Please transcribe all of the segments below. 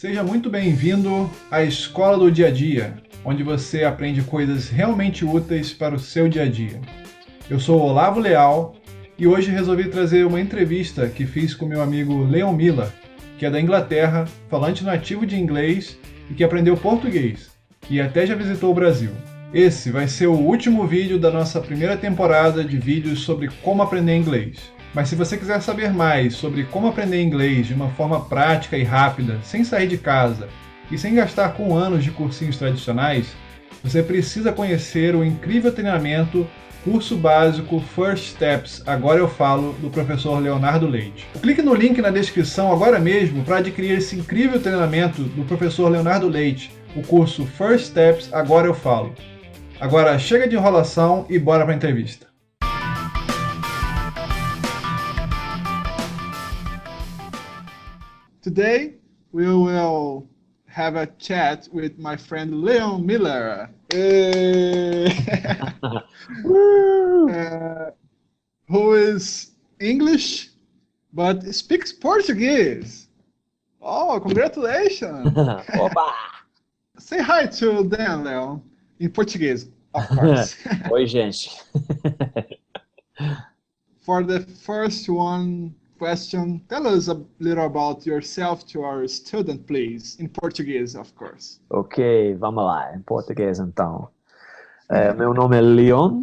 Seja muito bem-vindo à Escola do Dia a Dia, onde você aprende coisas realmente úteis para o seu dia a dia. Eu sou Olavo Leal e hoje resolvi trazer uma entrevista que fiz com meu amigo Leon Millar, que é da Inglaterra, falante nativo de inglês e que aprendeu português, e até já visitou o Brasil. Esse vai ser o último vídeo da nossa primeira temporada de vídeos sobre como aprender inglês. Mas se você quiser saber mais sobre como aprender inglês de uma forma prática e rápida, sem sair de casa e sem gastar com anos de cursinhos tradicionais, você precisa conhecer o incrível treinamento Curso Básico First Steps, Agora Eu Falo, do Professor Leonardo Leite. Clique no link na descrição agora mesmo para adquirir esse incrível treinamento do Professor Leonardo Leite, o curso First Steps, Agora Eu Falo. Agora chega de enrolação e bora para a entrevista. Today we will have a chat with my friend Leon Millar, who is English but speaks Portuguese. Oh, congratulations! Oba! Say hi to them, Leon, in Portuguese, of course. Oi, gente. For the first question, tell us a little about yourself to our student, please, in Portuguese, of course. Ok, vamos lá, em português então. Meu nome é Leon,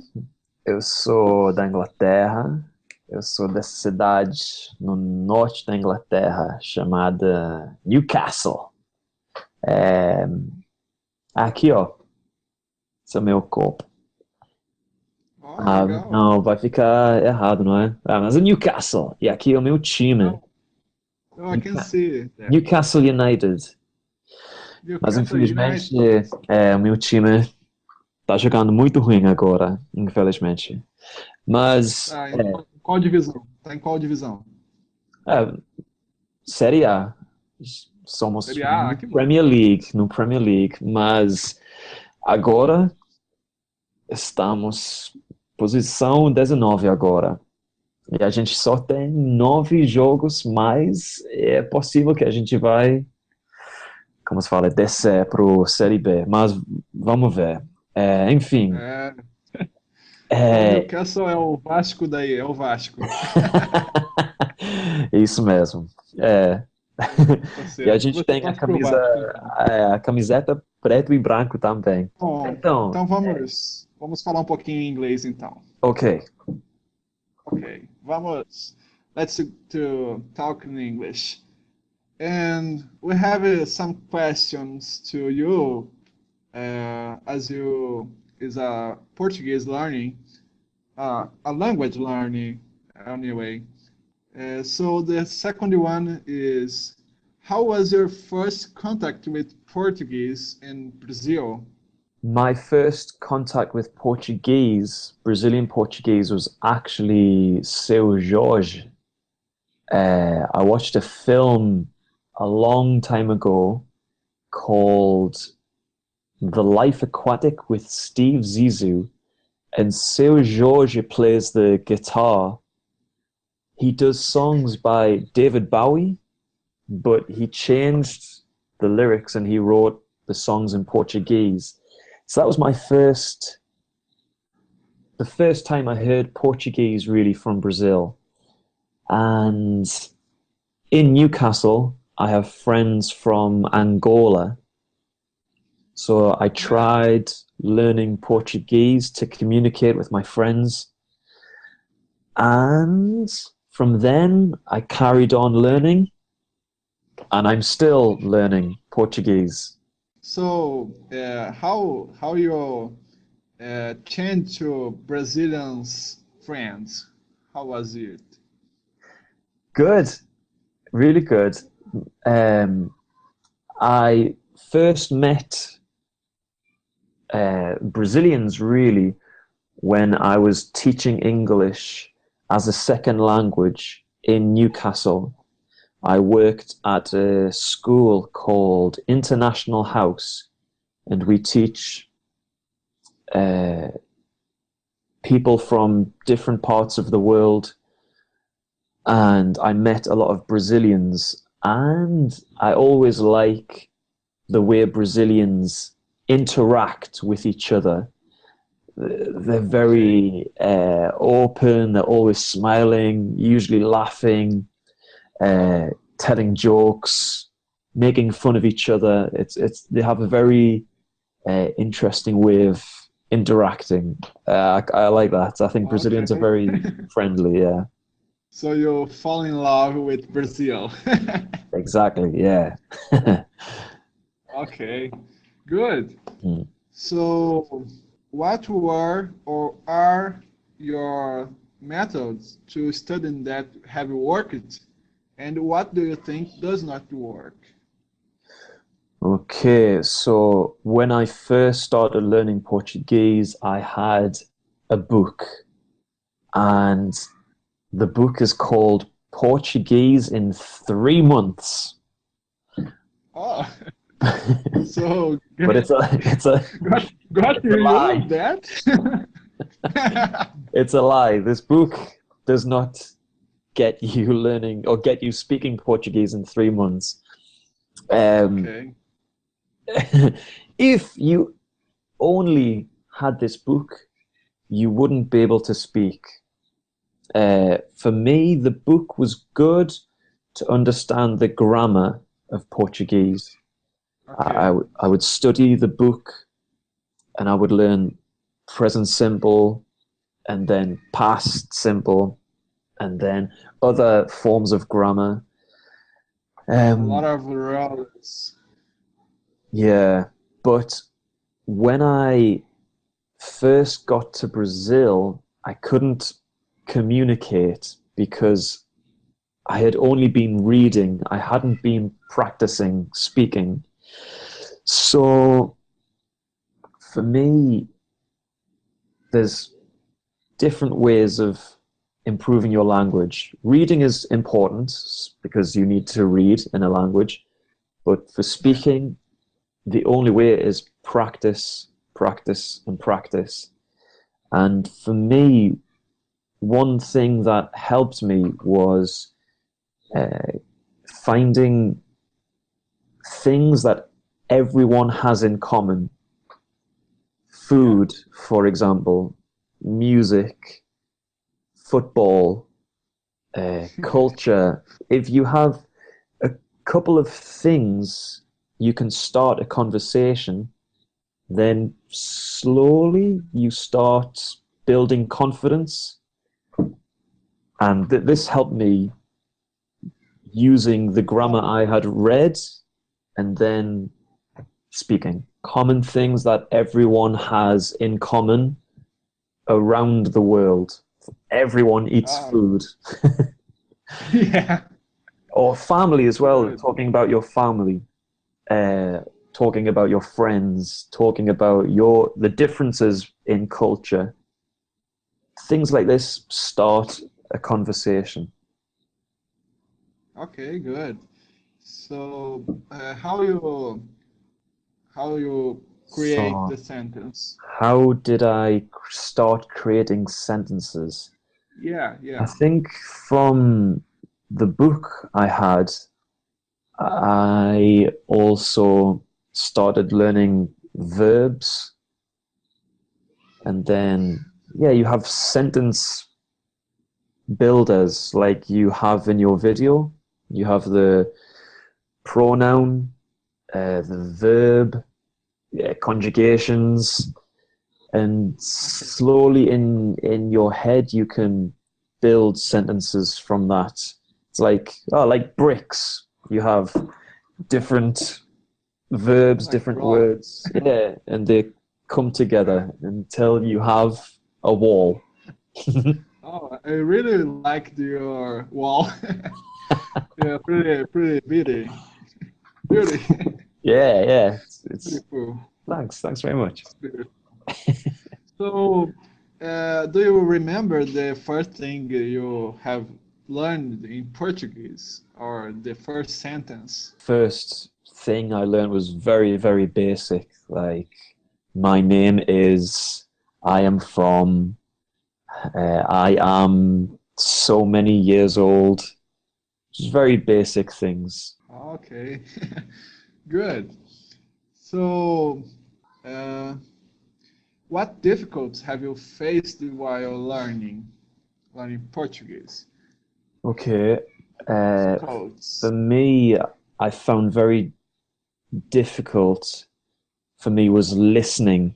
eu sou da Inglaterra, eu sou dessa cidade no norte da Inglaterra chamada Newcastle. Aqui, ó, esse é o meu corpo. Oh, legal. Não, vai ficar errado, não é? Mas é Newcastle, e aqui é o meu time, Oh, I can see that. Newcastle United. Mas Newcastle infelizmente, United. o meu time tá jogando muito ruim agora, infelizmente. Mas, Ah, em qual divisão? Tá em qual divisão? Série A. Somos Série A, no que bom. Premier League, mas agora estamos posição 19 agora. E a gente só tem 9 jogos, mas é possível que a gente vai, como se fala, descer pro Série B. Mas vamos ver. Enfim. O Newcastle é o Vasco daí, é o Vasco. Isso mesmo. Tá certo. E a gente Você tem torce pro Vasco, então. a camiseta preto e branco também. Bom, então vamos falar um pouquinho em inglês, então. Ok. Okay, let's to talk in English. And we have some questions to you, as you is a Portuguese learning, a language learning anyway. So the second one is, how was your first contact with Portuguese in Brazil? My first contact with Portuguese, Brazilian Portuguese, was actually Seu Jorge. I watched a film a long time ago called The Life Aquatic with Steve Zissou, and Seu Jorge plays the guitar. He does songs by David Bowie, but he changed the lyrics and he wrote the songs in Portuguese. So that was the first time I heard Portuguese really from Brazil. And in Newcastle, I have friends from Angola. So I tried learning Portuguese to communicate with my friends. And from then, I carried on learning, and I'm still learning Portuguese. So, how you change to Brazilians friends? How was it? Good, really good. I first met Brazilians really when I was teaching English as a second language in Newcastle. I worked at a school called International House, and we teach people from different parts of the world. And I met a lot of Brazilians, And I always like the way Brazilians interact with each other. They're very open, they're always smiling, usually laughing, telling jokes, making fun of each other. They have a very interesting way of interacting. I like that. I think Brazilians are Okay. very friendly, yeah. So you fall in love with Brazil. Exactly, yeah. Okay, good. Hmm. So what were or are your methods to studying that have worked, and what do you think does not work? Okay, so when I first started learning Portuguese, I had a book, and the book is called Portuguese in 3 months. Oh, But so got it's a to you lie. that? It's a lie. This book does not get you learning or get you speaking Portuguese in 3 months. Um, Okay. if you only had this book, you wouldn't be able to speak. For me, the book was good to understand the grammar of Portuguese. Okay. I would study the book and I would learn present simple and then past simple and then other forms of grammar. A lot Um, of roles. yeah, but when I first got to Brazil, I couldn't communicate because I had only been reading. I hadn't been practicing speaking. So for me, there's different ways of improving your language. Reading is important because you need to read in a language. But for Yeah. speaking, the only way is practice, practice, and practice. And for me, one thing that helped me was finding things that everyone has in common. Yeah. Food, for example, music, football, culture. If you have a couple of things, you can start a conversation, then slowly you start building confidence. And this helped me using the grammar Oh, I had read and then speaking. Common things that everyone has in common around the world. Everyone eats oh, food. yeah. Or family as well, Good. talking about your family, uh, talking about your friends, talking about the differences in culture. Things like this start a conversation. Okay, good. So, how you create So, the sentence? how did I start creating sentences? Yeah, I yeah. think from the book I had, I also started learning verbs, and then, yeah, you have sentence builders like you have in your video. You have the pronoun, the verb, yeah, conjugations, and Okay. slowly in your head you can build sentences from that. It's like bricks. You have different verbs, Like different block. words, yeah, and they come together until you have a wall. Oh, I really liked your wall. Yeah, pretty beauty. Beauty. Yeah, yeah. Beautiful. Thanks very much. It's beautiful. So, do you remember the first thing you have learned in Portuguese, or the first sentence? First thing I learned was very, very basic. Like, my name is, I am from, I am so many years old. Just very basic things. Okay, good. So, uh, what difficulties have you faced while learning Portuguese? Okay. Difficulties. For me, I found very difficult for me was listening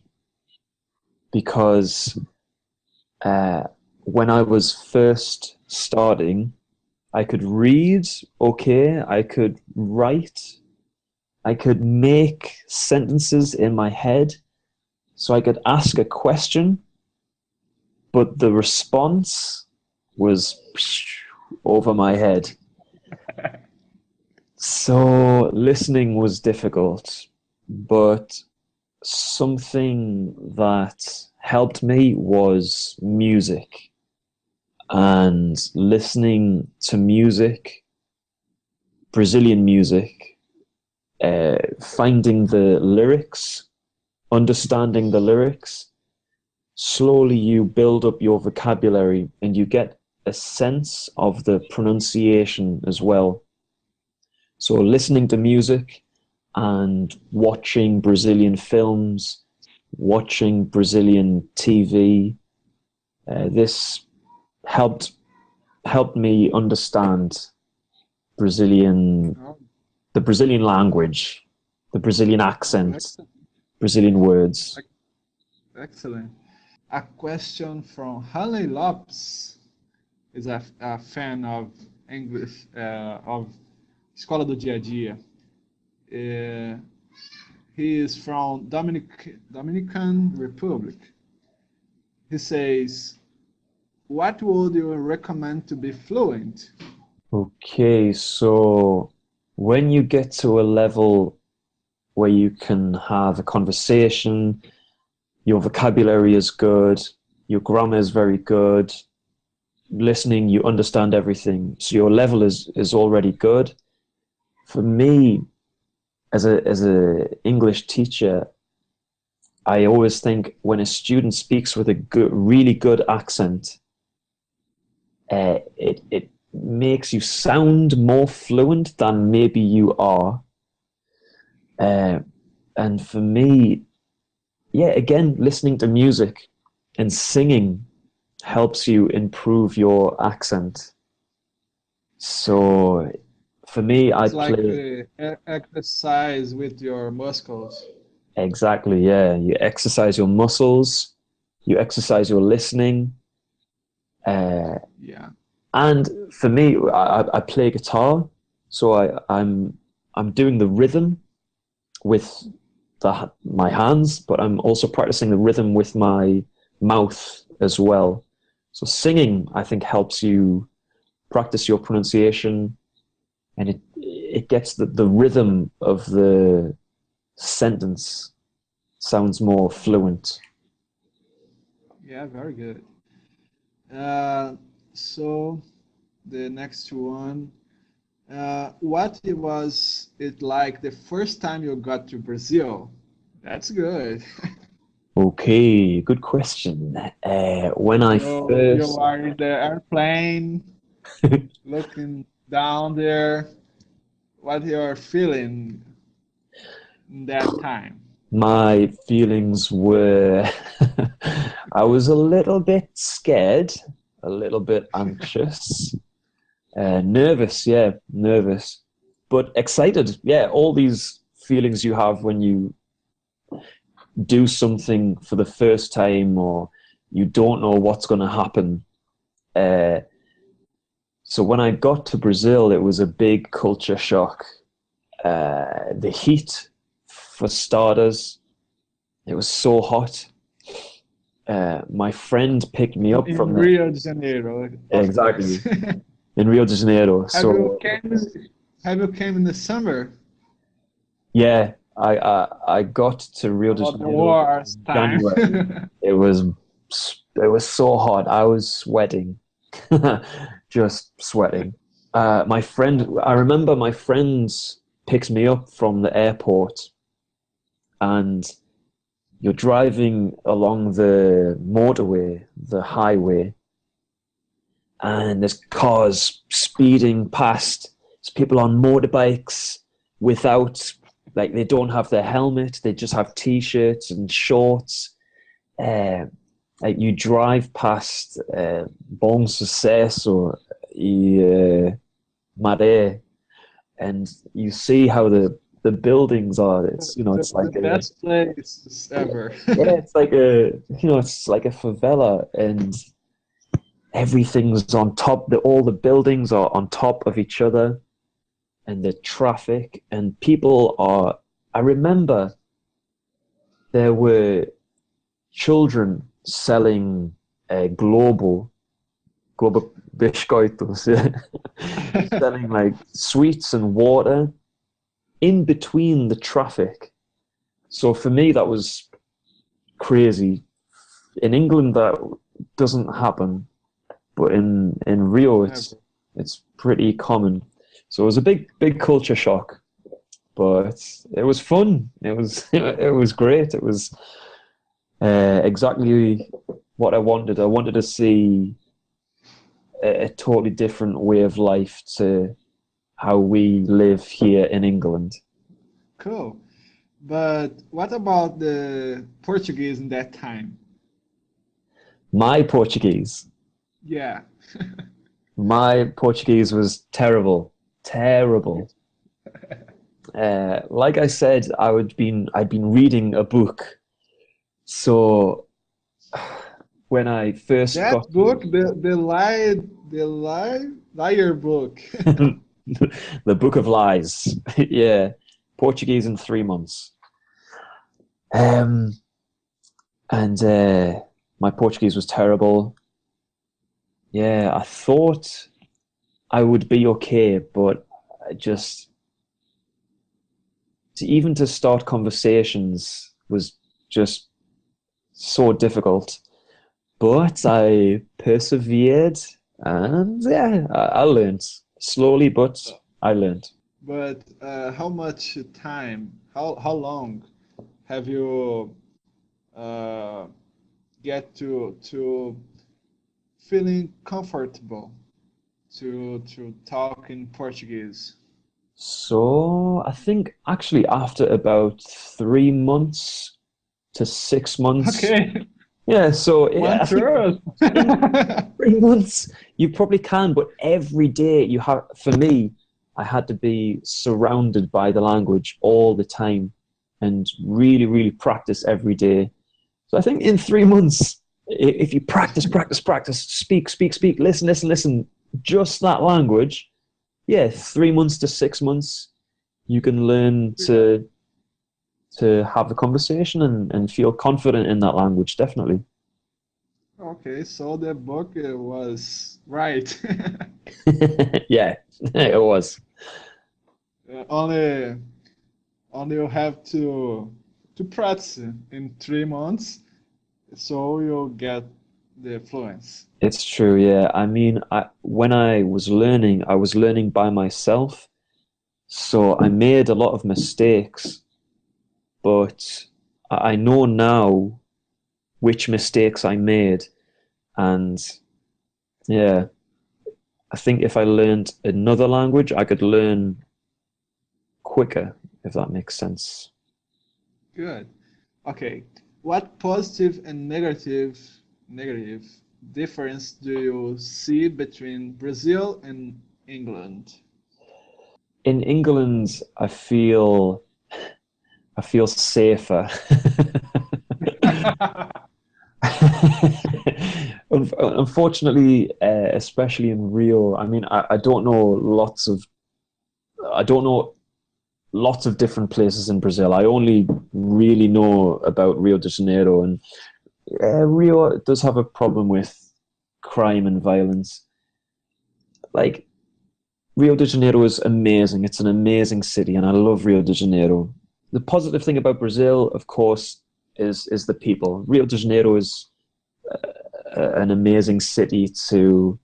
because when I was first starting, I could read okay, I could write, I could make sentences in my head, so I could ask a question, but the response was over my head. So listening was difficult, but something that helped me was music and listening to music, Brazilian music, finding the lyrics, understanding the lyrics. Slowly you build up your vocabulary and you get a sense of the pronunciation as well. So listening to music and watching Brazilian films, watching Brazilian TV, this helped me understand Brazilian, Oh, the Brazilian language, the Brazilian accent, excellent. Brazilian words. Excellent. A question from Hanley Lopes is a fan of English, of Escola do Dia a Dia. He is from Dominican Republic. He says, what would you recommend to be fluent? Okay, so when you get to a level where you can have a conversation, your vocabulary is good, your grammar is very good, listening, you understand everything, so your level is already good. For me, as a English teacher, I always think when a student speaks with a really good accent, it makes you sound more fluent than maybe you are. And for me, yeah, again, listening to music and singing helps you improve your accent. So for me, I It's like play exercise with your muscles. exactly, yeah. You exercise your muscles, you exercise your listening. Yeah. And for me, I play guitar, so I'm doing the rhythm with my hands, but I'm also practicing the rhythm with my mouth as well. So singing, I think, helps you practice your pronunciation, and it gets the rhythm of the sentence sounds more fluent. Yeah, very good. Uh, so the next one, what was it like the first time you got to Brazil? That's good. Okay, good question. When I You first, are in the airplane, looking down there. What you're feeling in that time? my feelings were, I was a little bit scared, a little bit anxious, nervous, yeah, nervous, but excited. Yeah, all these feelings you have when you do something for the first time or you don't know what's going to happen. Uh, so when I got to Brazil, it was a big culture shock. The heat, for starters, it was so hot. My friend picked me up In from the Rio de Janeiro, of exactly course. in Rio de Janeiro. Have you So came? Have you came in the summer? yeah, I got to Rio de Or the Janeiro wars in time? January. It was it was so hot. I was sweating, just sweating. I remember my friends picked me up from the airport, and you're driving along the motorway, the highway, and there's cars speeding past. There's people on motorbikes without, like, they don't have their helmet. They just have t-shirts and shorts. Like, you drive past Bom Sucesso e Maré, and you see how the buildings are. It's, you know, it's like the best place ever. yeah, it's like it's like a favela, and everything's on top. All the buildings are on top of each other, and the traffic and people are. I remember there were children selling Globo biscoitos, selling like sweets and water in between the traffic. So for me, that was crazy. In England, that doesn't happen, but in Rio, it's pretty common. So it was a big culture shock, but it was fun. It was great. It was exactly what I wanted. I wanted to see a totally different way of life to how we live here in England. Cool. But what about the Portuguese in that time? My Portuguese. Yeah. My Portuguese was terrible. Like I said, I'd been reading a book. So when I first That got book, the liar book. the Book of Lies, yeah, Portuguese in 3 months, and my Portuguese was terrible. Yeah, I thought I would be okay, but I just to start conversations was just so difficult. But I persevered, and yeah, I learned slowly, but I learned. But how much time? How long have you get to feeling comfortable to talk in Portuguese? So I think actually after about 3 months to 6 months. Okay. Yeah, so yeah, I think Third. 3 months you probably can, but every day you have. For me, I had to be surrounded by the language all the time, and really practice every day. So I think in 3 months, if you practice, speak, listen, just that language, yeah, 3 months to 6 months, you can learn to have a conversation and feel confident in that language, definitely. Okay, so the book was right. Yeah, it was. Only you have to practice in 3 months, so you'll get the fluence. It's true, yeah. I mean, when I was learning by myself, so I made a lot of mistakes, but I know now which mistakes I made, and yeah, I think if I learned another language, I could learn quicker, if that makes sense. Good. Okay. What positive and negative difference do you see between Brazil and England? In England, I feel safer. Unfortunately, especially in Rio, I mean, I don't know lots of different places in Brazil. I only really know about Rio de Janeiro, and Rio does have a problem with crime and violence. Like, Rio de Janeiro is amazing. It's an amazing city, and I love Rio de Janeiro. The positive thing about Brazil, of course, is the people. Rio de Janeiro is an amazing city to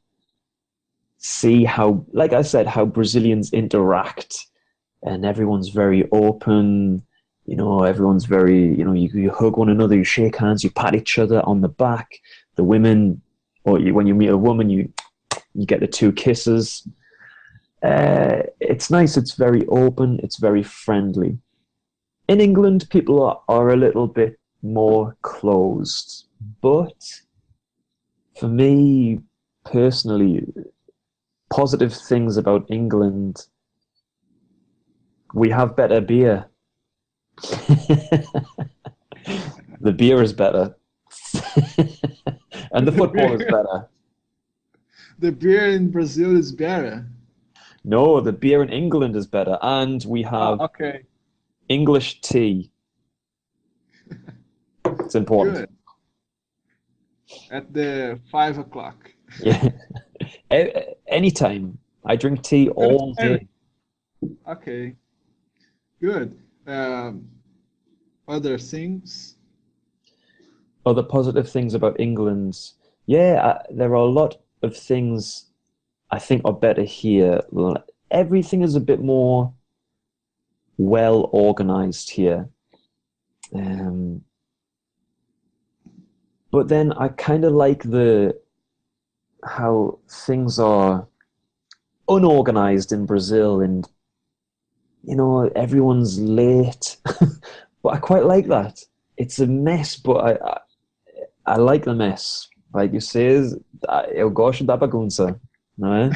see how, like I said, how Brazilians interact, and everyone's very open. You know, everyone's very, you hug one another, you shake hands, you pat each other on the back. The women, when you meet a woman, you You get the two kisses. It's nice. It's very open. It's very friendly. In England, people are a little bit more closed. But for me, personally, positive things about England, we have better beer. The beer is better. And the football is better. The beer in Brazil is better. No, the beer in England is better. And we have Okay. English tea. It's important. Good. At the 5 o'clock. Yeah. Anytime. I drink tea all day. Okay. Good. Other things? Other positive things about England. Yeah, there are a lot of things I think are better here. Everything is a bit more well organized here. But then I kind of like how things are unorganized in Brazil, and everyone's late. But I quite like that. It's a mess, but I like the mess. Like you say, eu gosto da bagunça, não é?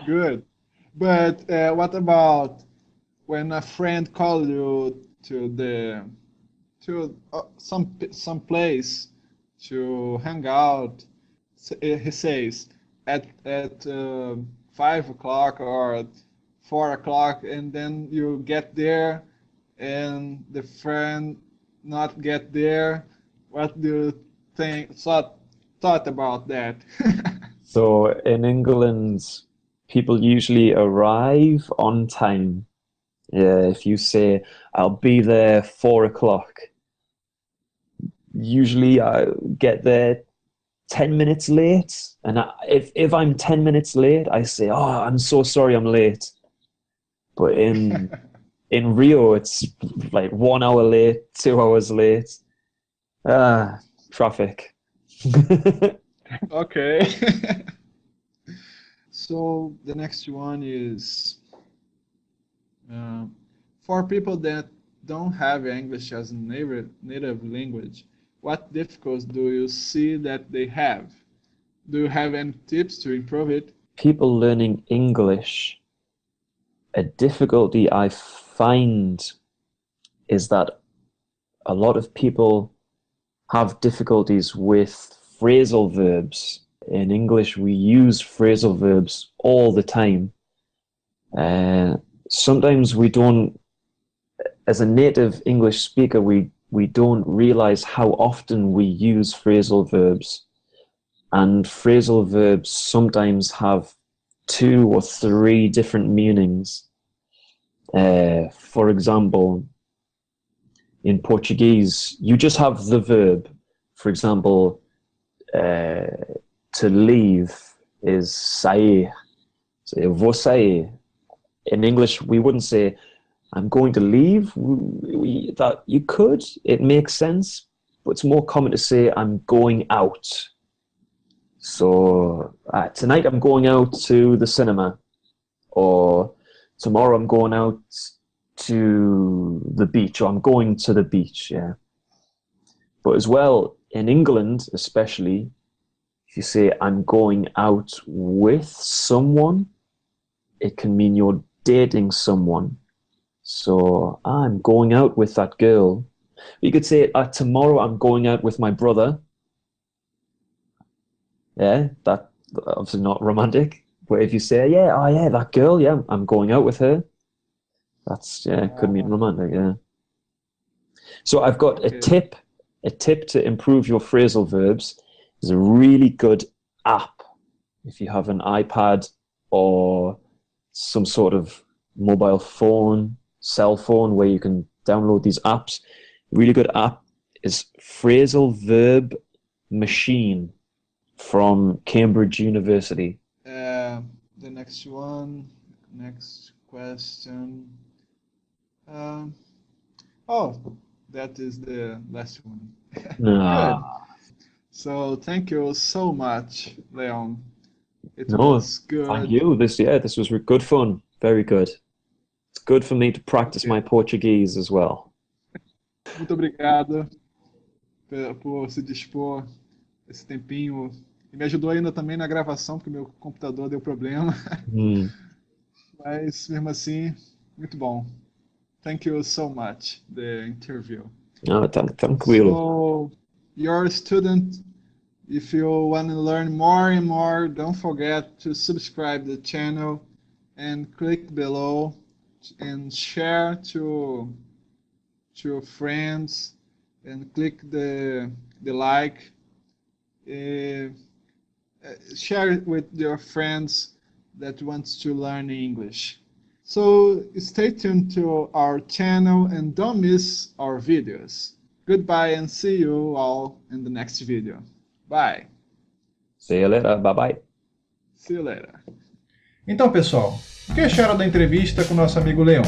Good. But what about when a friend calls you to some place to hang out? He says at 5 o'clock or at 4 o'clock, and then you get there, and the friend not get there. What do you thought about that? So in England, people usually arrive on time. Yeah, if you say, I'll be there 4 o'clock, usually I get there 10 minutes late. And if I'm 10 minutes late, I say, oh, I'm so sorry I'm late. But in Rio, it's like 1 hour late, 2 hours late. Traffic. Okay. So the next one is for people that don't have English as a native language, what difficulties do you see that they have? Do you have any tips to improve it? People learning English, a difficulty I find is that a lot of people have difficulties with phrasal verbs. In English, we use phrasal verbs all the time. Sometimes we don't, as a native English speaker, we don't realize how often we use phrasal verbs. And phrasal verbs sometimes have 2 or 3 different meanings. For example, in Portuguese, you just have the verb. For example, to leave is sair. So eu vou sair. In English, we wouldn't say, I'm going to leave. That you could, it makes sense, but it's more common to say, I'm going out. So tonight I'm going out to the cinema, or tomorrow I'm going out to the beach, or I'm going to the beach, yeah. But as well, in England especially, if you say I'm going out with someone, it can mean you're dating someone. So I'm going out with that girl. You could say tomorrow I'm going out with my brother. Yeah, that obviously not romantic. But if you say, yeah, that girl, yeah, I'm going out with her. That's, could mean romantic, yeah. So I've got a tip to improve your phrasal verbs is a really good app. If you have an iPad or some sort of mobile phone, cell phone, where you can download these apps, a really good app is Phrasal Verb Machine from Cambridge University. The next question. That is the last one. Good. So thank you so much, Leon. It No, was good. thank you. This was good fun. Very good. It's good for me to practice my Portuguese as well. Muito obrigado por se dispor esse tempinho. E me ajudou ainda também na gravação, porque meu computador deu problema. Mas, mesmo assim, muito bom. Thank you so much, the interview. No, tranquilo. So, you're a student. If you want to learn more and more, don't forget to subscribe the channel and click below and share to your friends and click the like. Share it with your friends that wants to learn English. So stay tuned to our channel and don't miss our videos. Goodbye and see you all in the next video. Bye. See you later. Bye-bye. See you later. Então, pessoal, o que acharam da entrevista com o nosso amigo Leon?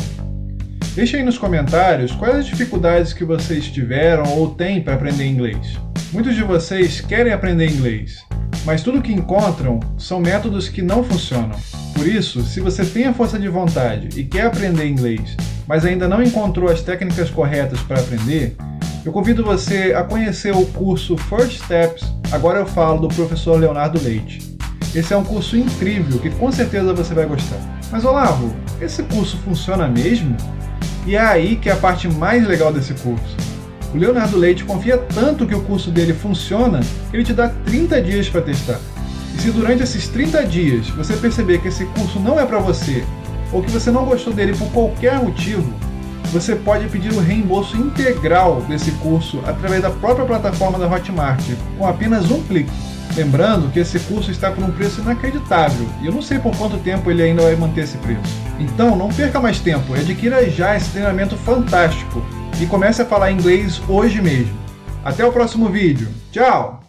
Deixe aí nos comentários quais as dificuldades que vocês tiveram ou têm para aprender inglês. Muitos de vocês querem aprender inglês, mas tudo que encontram são métodos que não funcionam. Por isso, se você tem a força de vontade e quer aprender inglês, mas ainda não encontrou as técnicas corretas para aprender, eu convido você a conhecer o curso First Steps, Agora Eu Falo, do Professor Leonardo Leite. Esse é um curso incrível que com certeza você vai gostar. Mas Olavo, esse curso funciona mesmo? E é aí que é a parte mais legal desse curso. O Leonardo Leite confia tanto que o curso dele funciona que ele te dá 30 dias para testar. E se durante esses 30 dias você perceber que esse curso não é para você, ou que você não gostou dele por qualquer motivo, você pode pedir o reembolso integral desse curso através da própria plataforma da Hotmart, com apenas um clique. Lembrando que esse curso está por um preço inacreditável, e eu não sei por quanto tempo ele ainda vai manter esse preço. Então não perca mais tempo e adquira já esse treinamento fantástico, e comece a falar inglês hoje mesmo. Até o próximo vídeo. Tchau!